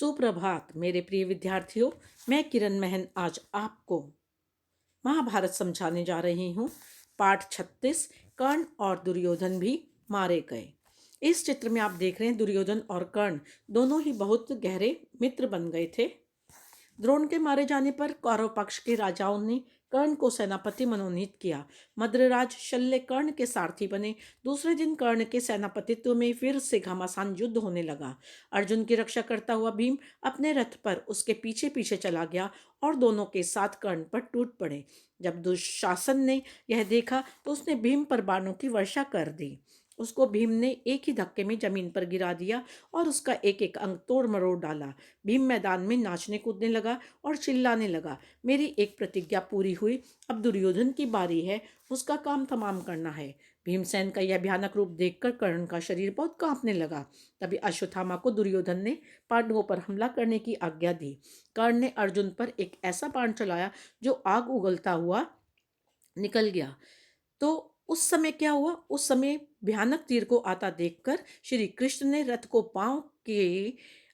सुप्रभात मेरे प्रिय विद्यार्थियों। मैं किरण महन आज आपको महाभारत समझाने जा रही हूँ। पाठ 36 कर्ण और दुर्योधन भी मारे गए। इस चित्र में आप देख रहे हैं दुर्योधन और कर्ण दोनों ही बहुत गहरे मित्र बन गए थे। द्रोण के मारे जाने पर कौरव पक्ष के राजाओं ने कर्ण को सेनापति मनोनीत किया। मद्रराज शल्य कर्ण के सारथी बने। दूसरे दिन कर्ण के सेनापतित्व में फिर से घमासान युद्ध होने लगा। अर्जुन की रक्षा करता हुआ भीम अपने रथ पर उसके पीछे पीछे चला गया और दोनों के साथ कर्ण पर टूट पड़े। जब दुशासन ने यह देखा तो उसने भीम पर बाणों की वर्षा कर दी। उसको भीम ने एक ही धक्के में जमीन पर गिरा दिया और उसका एक एक अंग तोड़ मरोड़ डाला। भीम मैदान में नाचने कूदने लगा और चिल्लाने लगा, मेरी एक प्रतिज्ञा पूरी हुई, अब दुर्योधन की बारी है, उसका काम तमाम करना है। भीमसेन का यह भयानक रूप देखकर कर्ण का शरीर बहुत कांपने लगा। तभी अश्वत्थामा को दुर्योधन ने पांडवों पर हमला करने की आज्ञा दी। कर्ण ने अर्जुन पर एक ऐसा बाण चलाया जो आग उगलता हुआ निकल गया। तो उस समय क्या हुआ? उस समय भयानक तीर को आता देखकर श्री कृष्ण ने रथ को पांव के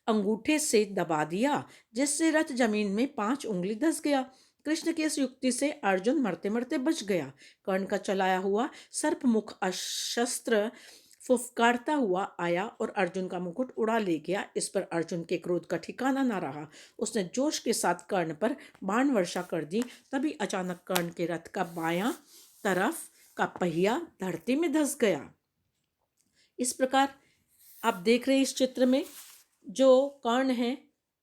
अंगूठे से दबा दिया, जिससे रथ जमीन में 5 उंगली धंस गया। कृष्ण की इस युक्ति से अर्जुन मरते मरते बच गया। कर्ण का चलाया हुआ सर्पमुख अशस्त्र फुफकारता हुआ आया और अर्जुन का मुकुट उड़ा ले गया। इस पर अर्जुन के क्रोध का ठिकाना न रहा। उसने जोश के साथ कर्ण पर बाण वर्षा कर दी। तभी अचानक कर्ण के रथ का बायां तरफ का पहिया धरती में धंस गया। इस प्रकार आप देख रहे हैं इस चित्र में जो कर्ण हैं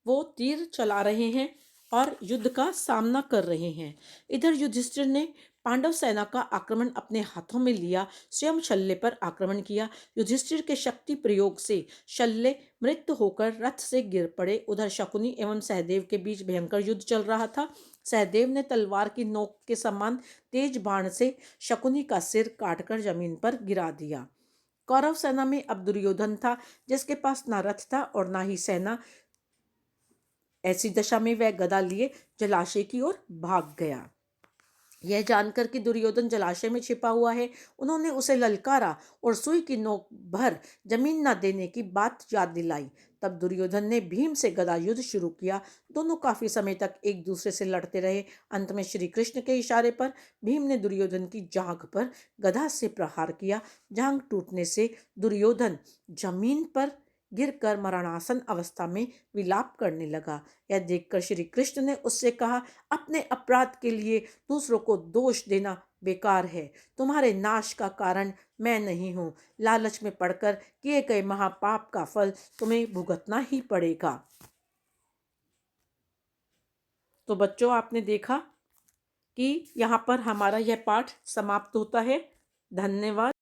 वो तीर चला रहे हैं और युद्ध का सामना कर रहे हैं। इधर युधिष्ठिर ने पांडव सेना का आक्रमण अपने हाथों में लिया, स्वयं शल्य पर आक्रमण किया। युधिष्ठिर के शक्ति प्रयोग से शल्य मृत होकर रथ से गिर पड़े। उधर शकुनी एवं सहदेव के बीच भयंकर युद्ध चल रहा था। सहदेव ने तलवार की नोक के समान तेज बाण से शकुनी का सिर काटकर जमीन पर गिरा दिया। कौरव सेना में अब दुर्योधन था, जिसके पास ना रथ था और ना ही सेना। ऐसी दशा में वह गदा लिए जलाशय की ओर भाग गया। यह जानकर कि दुर्योधन जलाशय में छिपा हुआ है, उन्होंने उसे ललकारा और सुई की नोक भर जमीन न देने की बात याद दिलाई। तब दुर्योधन ने भीम से गदा युद्ध शुरू किया। दोनों काफी समय तक एक दूसरे से लड़ते रहे। अंत में श्री कृष्ण के इशारे पर भीम ने दुर्योधन की जांघ पर गदा से प्रहार किया। जांघ टूटने से दुर्योधन जमीन पर गिरकर मरणासन अवस्था में विलाप करने लगा। यह देखकर श्री कृष्ण ने उससे कहा, अपने अपराध के लिए दूसरों को दोष देना बेकार है। तुम्हारे नाश का कारण मैं नहीं हूँ। लालच में पड़कर किए गए महापाप का फल तुम्हें भुगतना ही पड़ेगा। तो बच्चों, आपने देखा कि यहाँ पर हमारा यह पाठ समाप्त होता है। धन्यवाद।